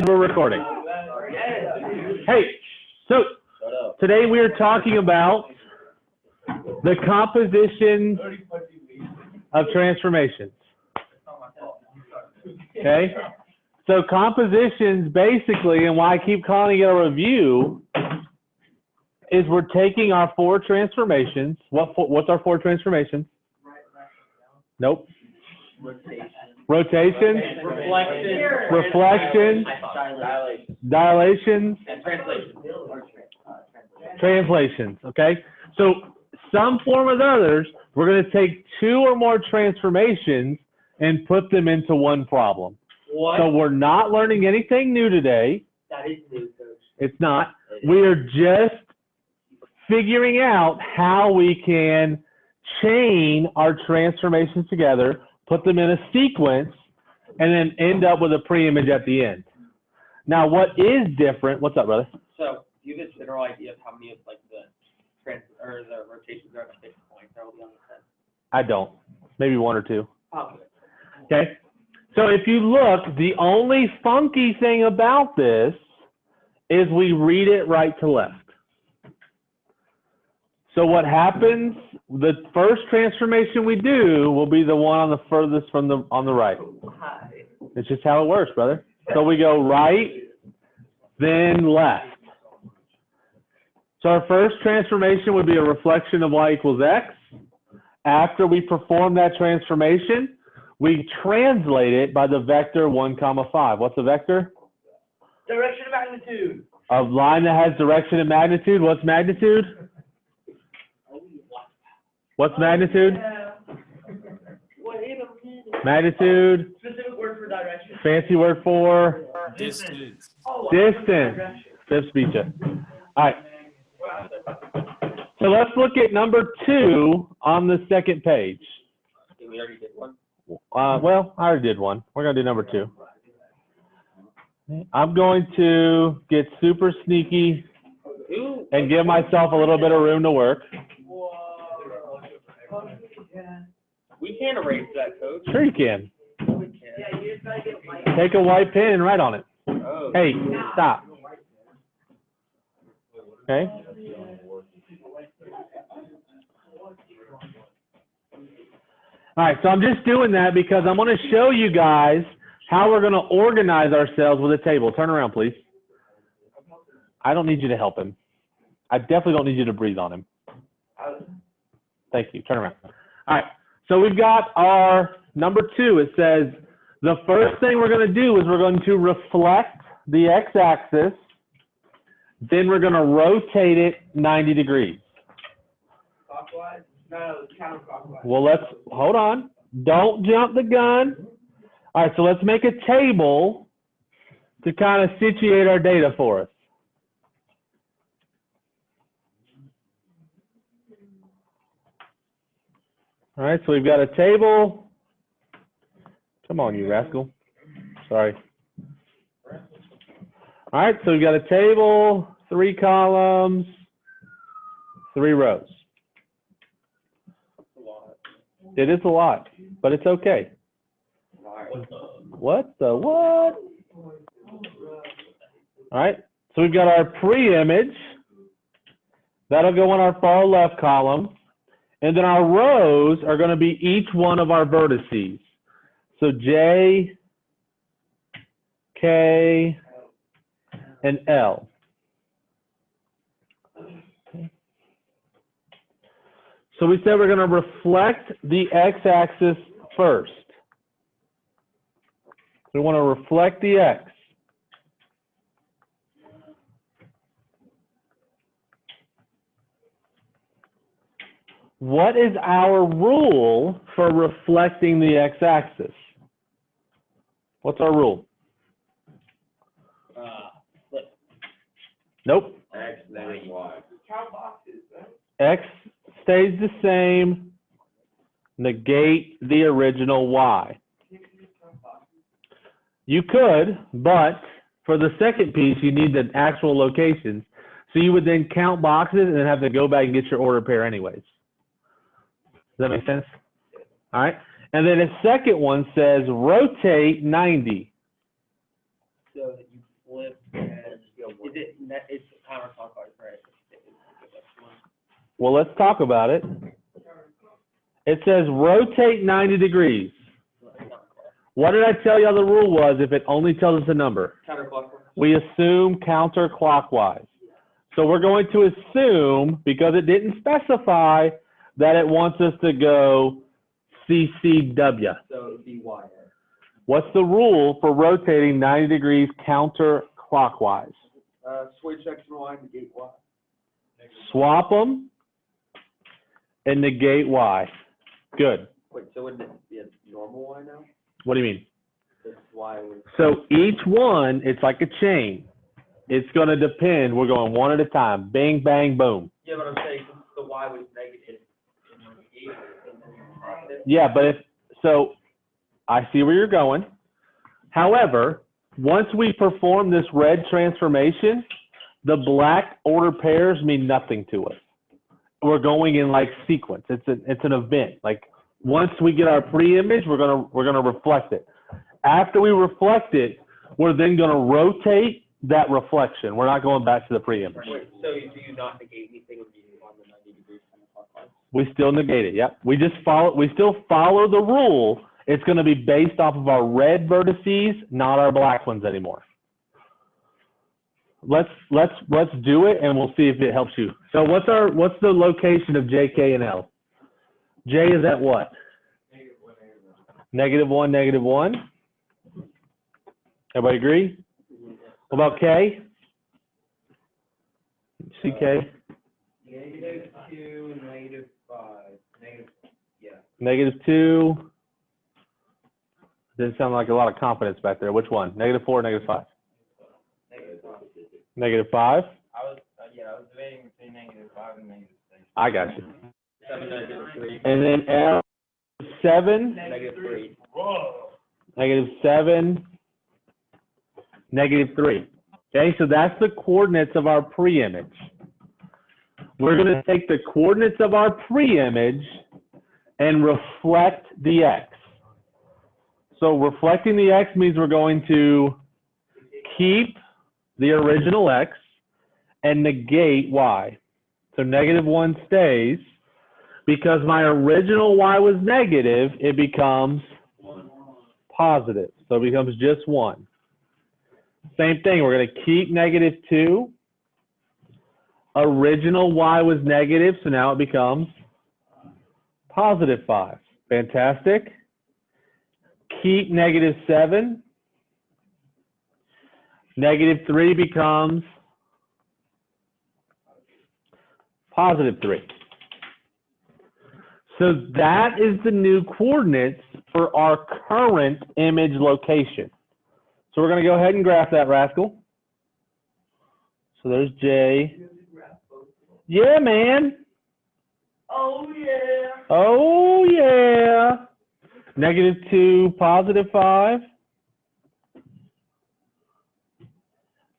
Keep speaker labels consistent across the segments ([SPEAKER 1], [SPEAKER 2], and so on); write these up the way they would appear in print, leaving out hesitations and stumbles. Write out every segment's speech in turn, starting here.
[SPEAKER 1] We're recording. Hey, so today we are talking about the composition of transformations. Okay? So compositions basically, and why I keep calling it a review, is we're taking our four transformations. What's our four transformations? Nope. Rotation, reflection, dilations,
[SPEAKER 2] and
[SPEAKER 1] translations. Okay, so some form or the others, we're going to take two or more transformations and put them into one problem.
[SPEAKER 2] What?
[SPEAKER 1] So we're not learning anything new today.
[SPEAKER 2] That is new, Coach.
[SPEAKER 1] It's not. We are just figuring out how we can chain our transformations together, put them in a sequence, and then end up with a pre-image at the end. Now, what is different? What's up, brother?
[SPEAKER 2] So, do you have a general idea of how many of like the rotations are at a fixed point that will be on the set?
[SPEAKER 1] I don't. Maybe one or two.
[SPEAKER 2] Oh,
[SPEAKER 1] Okay. So if you look, the only funky thing about this is we read it right to left. So what happens, the first transformation we do will be the one on the furthest from on the right. It's just how it works, brother. So we go right, then left. So our first transformation would be a reflection of y equals x. After we perform that transformation, we translate it by the vector 1, 5. What's a vector?
[SPEAKER 2] Direction of magnitude.
[SPEAKER 1] A line that has direction and magnitude. What's magnitude? What's magnitude? Magnitude.
[SPEAKER 2] Specific word for direction.
[SPEAKER 1] Fancy word for
[SPEAKER 3] Distance.
[SPEAKER 1] distance. Fifth speech. All right. So let's look at number 2 on the second page.
[SPEAKER 2] We already did one.
[SPEAKER 1] Well, I already did one. We're going to do number 2. I'm going to get super sneaky and give myself a little bit of room to work.
[SPEAKER 2] We can erase that, Coach.
[SPEAKER 1] Sure you can.
[SPEAKER 2] We can. Yeah, you just gotta get white.
[SPEAKER 1] Take a white pen and write on it.
[SPEAKER 2] Oh.
[SPEAKER 1] Hey, stop. Okay. All right, so I'm just doing that because I'm going to show you guys how we're going to organize ourselves with a table. Turn around, please. I don't need you to help him. I definitely don't need you to breathe on him. Thank you. Turn around. All right, so we've got our number 2. It says the first thing we're going to do is we're going to reflect the x-axis. Then we're going to rotate it 90 degrees.
[SPEAKER 2] Clockwise? No, counterclockwise.
[SPEAKER 1] Well, let's, hold on. Don't jump the gun. All right, so let's make a table to kind of situate our data for us. All right, so we've got a table. Come on, you rascal. Sorry. All right, so we've got a table, 3 columns, 3 rows. It is a lot, but it's okay. What the what? All right, so we've got our pre-image. That'll go on our far left column. And then our rows are going to be each one of our vertices. So J, K, and L. So we said we're going to reflect the x-axis first. We want to reflect the x. What is our rule for reflecting the x-axis? What's our rule?
[SPEAKER 2] Flip.
[SPEAKER 1] Nope.
[SPEAKER 2] X, then Y. Count boxes,
[SPEAKER 1] X stays the same. Negate the original Y. You could, but for the second piece, you need the actual locations. So you would then count boxes and then have to go back and get your order pair anyways. Does that make sense? All right. And then the second one says rotate 90.
[SPEAKER 2] So that you flip, and it's counterclockwise, right?
[SPEAKER 1] Well, let's talk about it. It says rotate 90 degrees. What did I tell you the rule was if it only tells us a number?
[SPEAKER 2] Counterclockwise.
[SPEAKER 1] We assume counterclockwise. So we're going to assume, because it didn't specify, that it wants us to go CCW.
[SPEAKER 2] So it would be Y.
[SPEAKER 1] What's the rule for rotating 90 degrees counterclockwise?
[SPEAKER 2] Switch X and Y, negate Y.
[SPEAKER 1] Swap them and negate Y. Good.
[SPEAKER 2] Wait, so wouldn't it be a normal Y now?
[SPEAKER 1] What do you mean?
[SPEAKER 2] This Y would.
[SPEAKER 1] So each one, it's like a chain. It's going to depend. We're going one at a time. Bang, bang, boom.
[SPEAKER 2] Yeah, but I'm saying since the Y was negative and then negated and then positive.
[SPEAKER 1] Yeah, but so I see where you're going. However, once we perform this red transformation, the black order pairs mean nothing to us. We're going in like sequence. It's an event. Like once we get our pre-image, we're gonna reflect it. After we reflect it, we're then gonna rotate that reflection. We're not going back to the pre-image.
[SPEAKER 2] Wait, so do you not negate anything when you on the 90 degrees counterclockwise?
[SPEAKER 1] We still negate it. Yep. We still follow the rule. It's going to be based off of our red vertices, not our black ones anymore. Let's do it, and we'll see if it helps you. So what's the location of J, K, and L? J is at what? -1, -1. Everybody agree? What about K? See K?
[SPEAKER 2] -2, -5,
[SPEAKER 1] -2. Didn't sound like a lot of confidence back there. Which one? -4 or -5? -5?
[SPEAKER 3] I was debating between -5 and -6.
[SPEAKER 1] I got you.
[SPEAKER 2] 7, -3.
[SPEAKER 1] And then L, 7,
[SPEAKER 2] -3.
[SPEAKER 3] Whoa.
[SPEAKER 1] -7, -3. Okay, so that's the coordinates of our pre-image. We're going to take the coordinates of our pre-image and reflect the X. So reflecting the X means we're going to keep the original X and negate Y. So -1 stays. Because my original Y was negative, it becomes positive. So it becomes just 1. Same thing, we're going to keep -2. Original Y was negative, so now it becomes +5. Fantastic. Keep -7. -3 becomes +3. So that is the new coordinates for our current image location. So we're going to go ahead and graph that rascal. So there's J. Yeah, man.
[SPEAKER 2] Oh yeah.
[SPEAKER 1] Oh, yeah. -2, +5.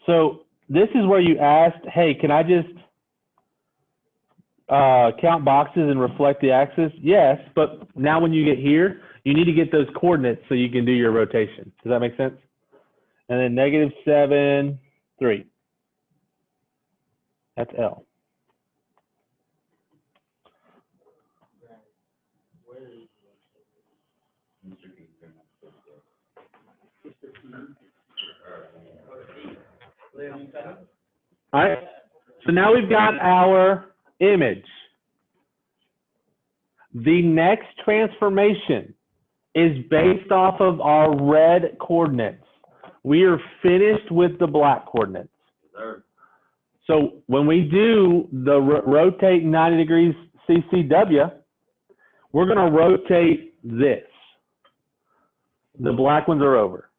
[SPEAKER 1] So this is where you asked, hey, can I just count boxes and reflect the axis? Yes, but now when you get here, you need to get those coordinates so you can do your rotation. Does that make sense? And then -7, 3. That's L. All right, so now we've got our image. The next transformation is based off of our red coordinates. We are finished with the black coordinates. So when we do the rotate 90 degrees CCW, we're going to rotate this. The black ones are over.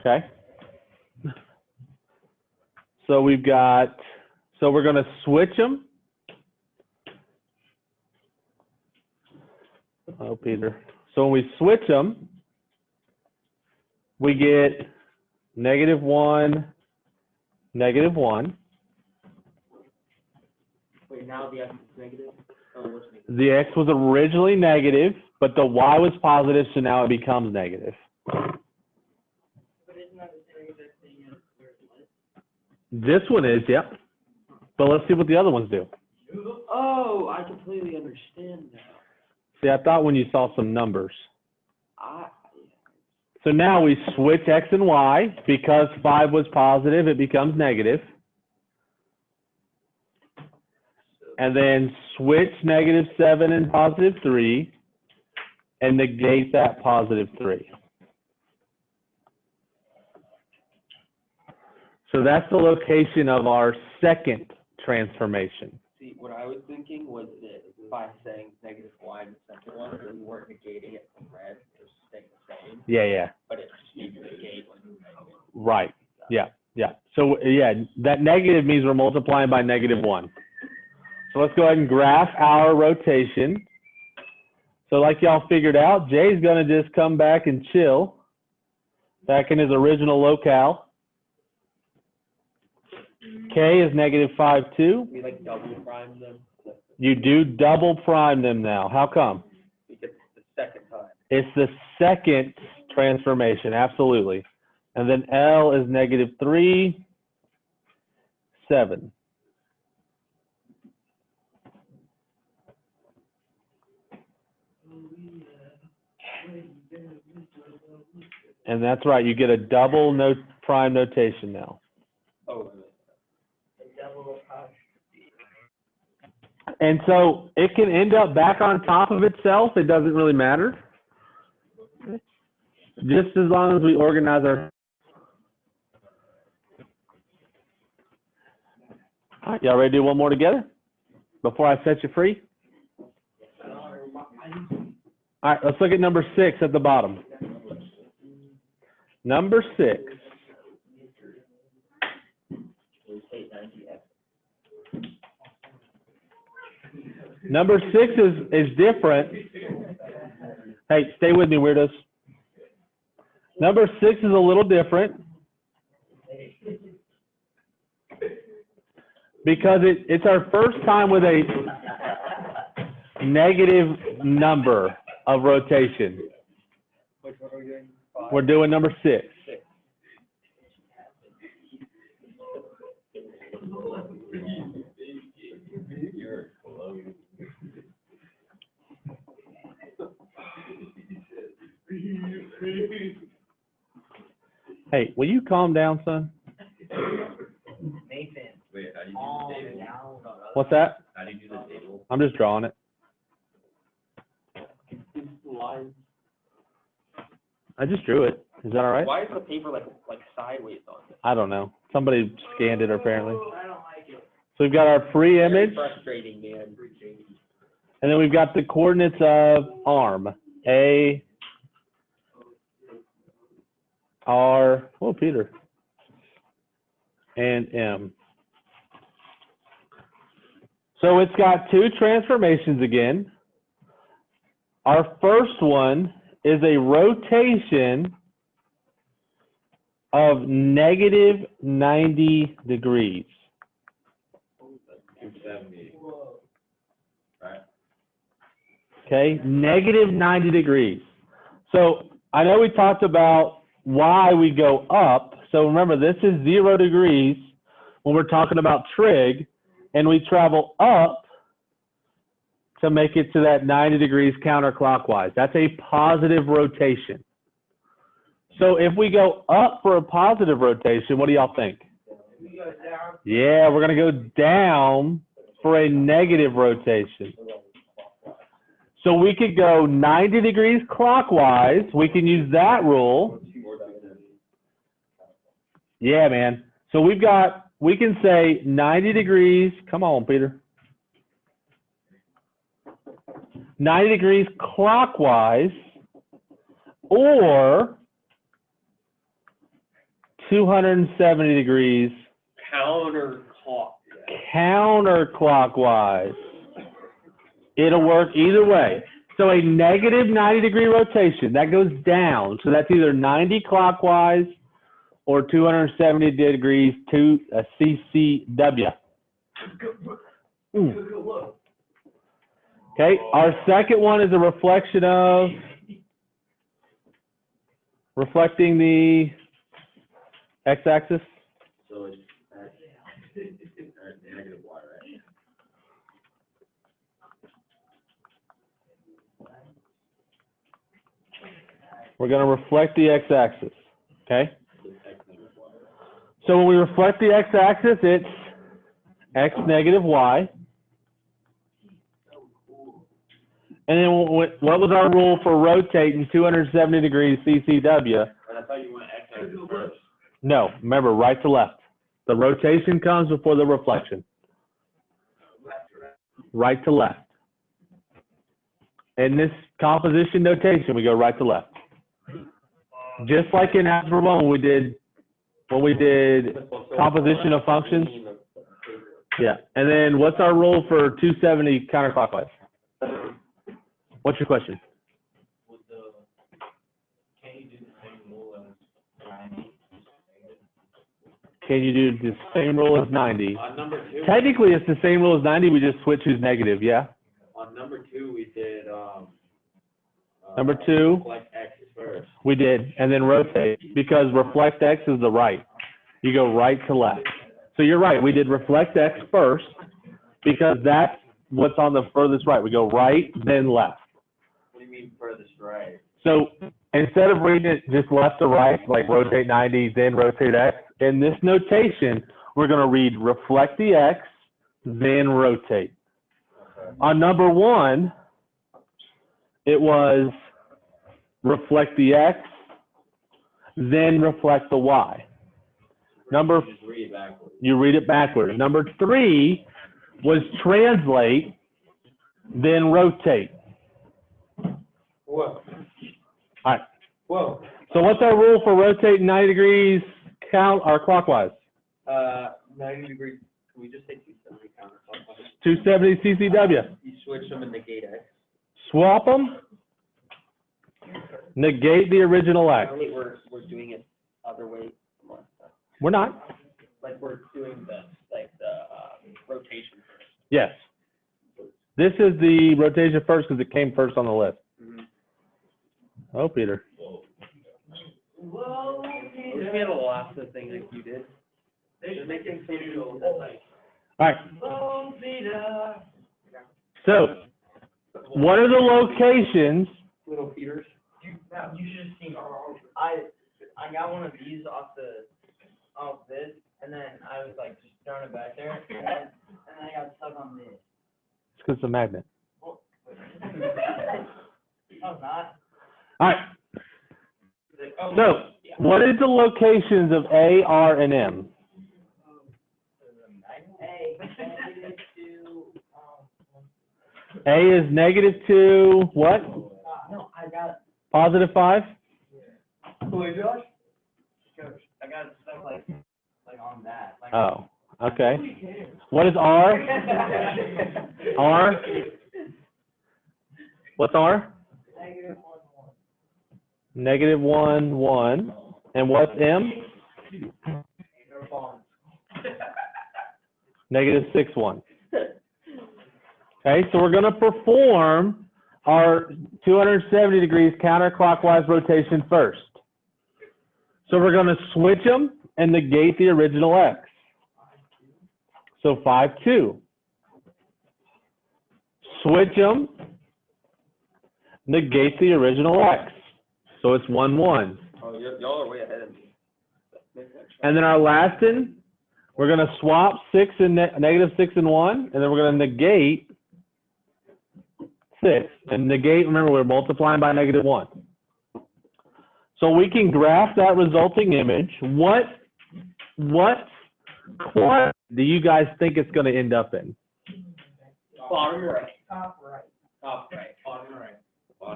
[SPEAKER 1] Okay? So we've got, so we're going to switch them. Oh, Peter. So when we switch them, we get -1, -1.
[SPEAKER 2] Wait, now the X is negative? Oh, what's negative?
[SPEAKER 1] The X was originally negative, but the Y was positive, so now it becomes negative.
[SPEAKER 2] But isn't that the
[SPEAKER 1] This one is, yep. But let's see what the other ones do.
[SPEAKER 2] Oh, I completely understand now.
[SPEAKER 1] See, I thought when you saw some numbers. So now we switch X and Y. Because 5 was positive, it becomes negative. And then switch -7 and +3 and negate that +3. So that's the location of our second transformation.
[SPEAKER 2] See, what I was thinking was that by saying -y in the second one, that we weren't negating it from red, it was staying the same,
[SPEAKER 1] Yeah.
[SPEAKER 2] but it just needs to negate when you negative.
[SPEAKER 1] Right. Yeah. So, yeah, that negative means we're multiplying by -1. So let's go ahead and graph our rotation. So like y'all figured out, Jay's going to just come back and chill back in his original locale. K is -5, 2.
[SPEAKER 2] We like double prime them.
[SPEAKER 1] You do double prime them now. How come?
[SPEAKER 2] Because it's the second time.
[SPEAKER 1] It's the second transformation, absolutely. And then L is -3, 7. And that's right, you get a double prime notation now.
[SPEAKER 2] Oh,
[SPEAKER 1] And so it can end up back on top of itself. It doesn't really matter. Just as long as we organize our... All right, y'all ready to do one more together before I set you free? All right, let's look at number 6 at the bottom. Number 6. Number 6 is different. Hey, stay with me, weirdos. Number 6 is a little different because it's our first time with a negative number of rotation.
[SPEAKER 2] which one are we doing? 5?
[SPEAKER 1] We're doing number 6.
[SPEAKER 2] 6.
[SPEAKER 1] Hey, will you calm down, son?
[SPEAKER 3] Nathan. Wait, how do you do the table?
[SPEAKER 1] What's that?
[SPEAKER 3] How do you do the table?
[SPEAKER 1] I'm just drawing it.
[SPEAKER 2] Lines.
[SPEAKER 1] I just drew it. Is that all right?
[SPEAKER 2] Why is the paper like sideways on it?
[SPEAKER 1] I don't know. Somebody scanned it apparently. So we've got our pre-image,
[SPEAKER 2] Very frustrating, man.
[SPEAKER 1] and then we've got the coordinates of arm. A, R, oh, Peter, and M. So it's got 2 transformations again. Our first one is a rotation of -90 degrees.
[SPEAKER 3] 270. Right.
[SPEAKER 1] Okay, -90 degrees. So I know we talked about why we go up. So remember, this is 0 degrees when we're talking about trig, and we travel up to make it to that 90 degrees counterclockwise. That's a positive rotation. So if we go up for a positive rotation, what do y'all think? Yeah, we're going to go down for a negative rotation. So we could go 90 degrees clockwise. We can use that rule. Yeah, man. So we can say 90 degrees. Come on, Peter. 90 degrees clockwise or 270 degrees counterclockwise. It'll work either way. So a negative 90 degree rotation, that goes down. So that's either 90 clockwise or 270 degrees to a CCW. Okay, our second one is a reflection of, reflecting the x-axis?
[SPEAKER 4] So it's at negative y, right?
[SPEAKER 1] We're going to reflect the x-axis, okay?
[SPEAKER 4] So it's x negative y.
[SPEAKER 1] So when we reflect the x-axis, it's x negative y. And then what was our rule for rotating 270 degrees CCW?
[SPEAKER 4] But I thought you went x axis first.
[SPEAKER 1] No, remember, right to left. The rotation comes before the reflection. Right to left. In this composition notation, we go right to left. Just like in Algebra 1 when we did composition of functions. Yeah, and then what's our rule for 270 counterclockwise? What's your question? Can you do the same rule as 90?
[SPEAKER 4] On number 2.
[SPEAKER 1] Technically, it's the same rule as 90. We just switch who's negative, yeah?
[SPEAKER 4] On number 2, we did,
[SPEAKER 1] Number 2,
[SPEAKER 4] reflect x first.
[SPEAKER 1] we did, and then rotate, because reflect x is the right. You go right to left. So you're right, we did reflect x first, because that's what's on the furthest right. We go right, then left.
[SPEAKER 4] What do you mean furthest right?
[SPEAKER 1] So instead of reading it just left to right, like rotate 90, then rotate x, in this notation, we're going to read reflect the x, then rotate. On number 1, it was reflect the x, then reflect the y.
[SPEAKER 4] You just read it backwards.
[SPEAKER 1] You read it backwards. Number 3 was translate, then rotate.
[SPEAKER 4] Whoa.
[SPEAKER 1] All right.
[SPEAKER 4] Whoa.
[SPEAKER 1] So what's our rule for rotating 90 degrees count or clockwise?
[SPEAKER 2] 90 degrees, can we just say 270 counterclockwise?
[SPEAKER 1] 270 CCW.
[SPEAKER 2] You switch them and negate x.
[SPEAKER 1] Swap them. Negate the original x.
[SPEAKER 2] Apparently, we're doing it other way.
[SPEAKER 1] We're not.
[SPEAKER 2] Like, we're doing the rotation first.
[SPEAKER 1] Yes. This is the rotation first because it came first on the list. Oh, Peter.
[SPEAKER 2] Whoa, Peter. We had a lot of things like you did. They're making some like.
[SPEAKER 1] All right.
[SPEAKER 2] Whoa, Peter.
[SPEAKER 1] So, what are the locations?
[SPEAKER 2] Little Peters.
[SPEAKER 3] You should have seen, I got one of these off this, and then I was like, just throwing it back there, and then I got stuck on this.
[SPEAKER 1] It's because it's a magnet.
[SPEAKER 3] No, it's not.
[SPEAKER 1] All right. So, what is the locations of A, R, and M? A is -2, what?
[SPEAKER 3] No, I got,
[SPEAKER 1] +5?
[SPEAKER 3] who is yours? Coach, I got stuck like on that. Like,
[SPEAKER 1] Oh, okay. What is R? R? What's R?
[SPEAKER 3] -1,
[SPEAKER 1] -1, 1. And what's M? -6, 1. Okay, so we're going to perform our 270 degrees counterclockwise rotation first. So we're going to switch them and negate the original x. So 5, 2. Switch them, negate the original x. So it's 1, 1.
[SPEAKER 2] Oh, y'all are way ahead of me.
[SPEAKER 1] And then our last one, we're going to swap 6 and -6 and 1, and then we're going to negate 6. And negate, remember, we're multiplying by -1. So we can graph that resulting image. What quadrant do you guys think it's going to end up in?
[SPEAKER 2] Bottom right.
[SPEAKER 3] top right.
[SPEAKER 2] Top right. Bottom right.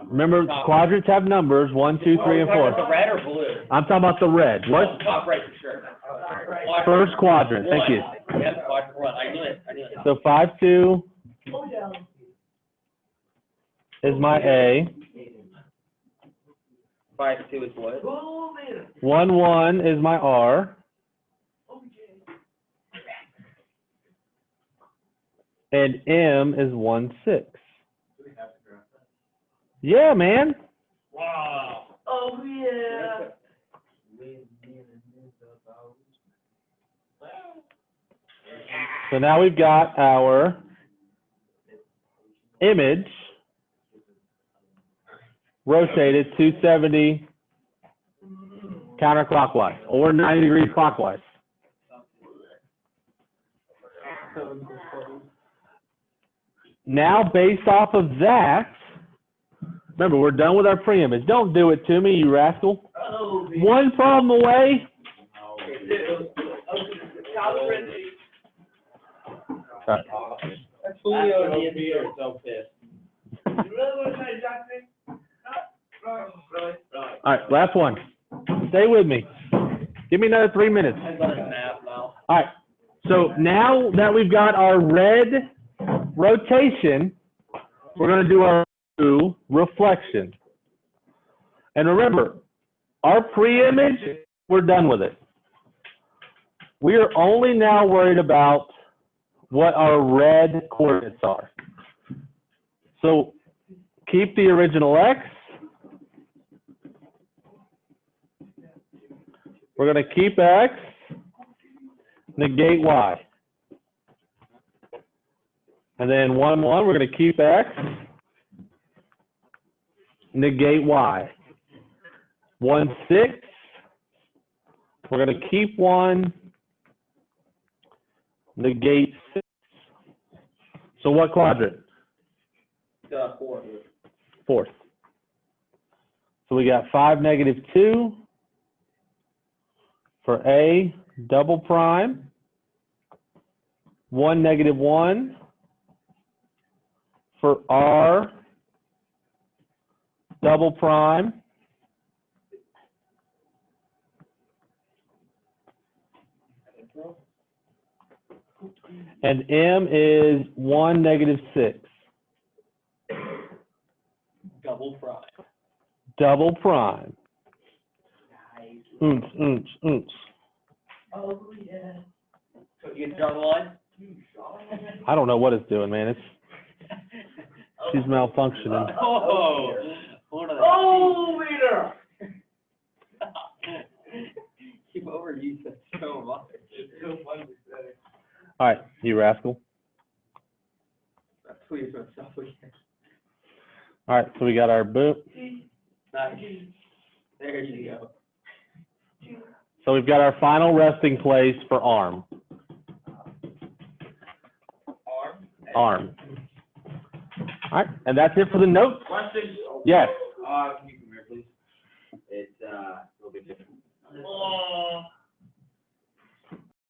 [SPEAKER 1] Remember, quadrants have numbers 1, 2, 3, and
[SPEAKER 2] The
[SPEAKER 1] 4.
[SPEAKER 2] red or blue?
[SPEAKER 1] I'm talking about the red. What?
[SPEAKER 2] Top right for sure.
[SPEAKER 1] First quadrant. Thank you.
[SPEAKER 2] Yep, quadrant one. I knew it.
[SPEAKER 1] So 5, 2 is my A.
[SPEAKER 2] 5, 2 is what?
[SPEAKER 1] 1, 1 is my R. And M is 1, 6. Yeah, man.
[SPEAKER 3] Wow. Oh, yeah.
[SPEAKER 1] So now we've got our image rotated 270 counterclockwise or 90 degrees clockwise. Now, based off of that, remember, we're done with our pre-image. Don't do it to me, you rascal. One problem away. Sorry.
[SPEAKER 4] That's Julio and Ian are so pissed.
[SPEAKER 1] All right, last one. Stay with me. Give me another 3 minutes.
[SPEAKER 2] I'm gonna nap now.
[SPEAKER 1] All right, so now that we've got our red rotation, we're going to do our blue reflection. And remember, our pre-image, we're done with it. We are only now worried about what our red coordinates are. So keep the original X. We're going to keep X, negate Y. And then 1, 1, we're going to keep X, negate Y. 1, 6, we're going to keep 1, negate 6. So what quadrant?
[SPEAKER 2] Four.
[SPEAKER 1] Fourth. So we got 5, negative 2 for A, double prime. 1, negative 1 for R, double prime. And M is 1, negative 6.
[SPEAKER 2] Double prime.
[SPEAKER 1] Double prime. Oons, oons, oons.
[SPEAKER 3] Oh, yeah.
[SPEAKER 2] So you can draw the line?
[SPEAKER 1] I don't know what it's doing, man. She's malfunctioning.
[SPEAKER 2] Oh, one of the.
[SPEAKER 3] Oh, leader!
[SPEAKER 2] Keep overused that so much. It's so funny to say.
[SPEAKER 1] All right, you rascal.
[SPEAKER 2] That's pleased myself again.
[SPEAKER 1] All right, so we got our boom.
[SPEAKER 2] Nice. There you go.
[SPEAKER 1] So we've got our final resting place for arm. Arm. All right, and that's it for the notes.
[SPEAKER 4] Question?
[SPEAKER 1] Yes.
[SPEAKER 4] Can you come here, please? It's, a little bit different.
[SPEAKER 3] Oh.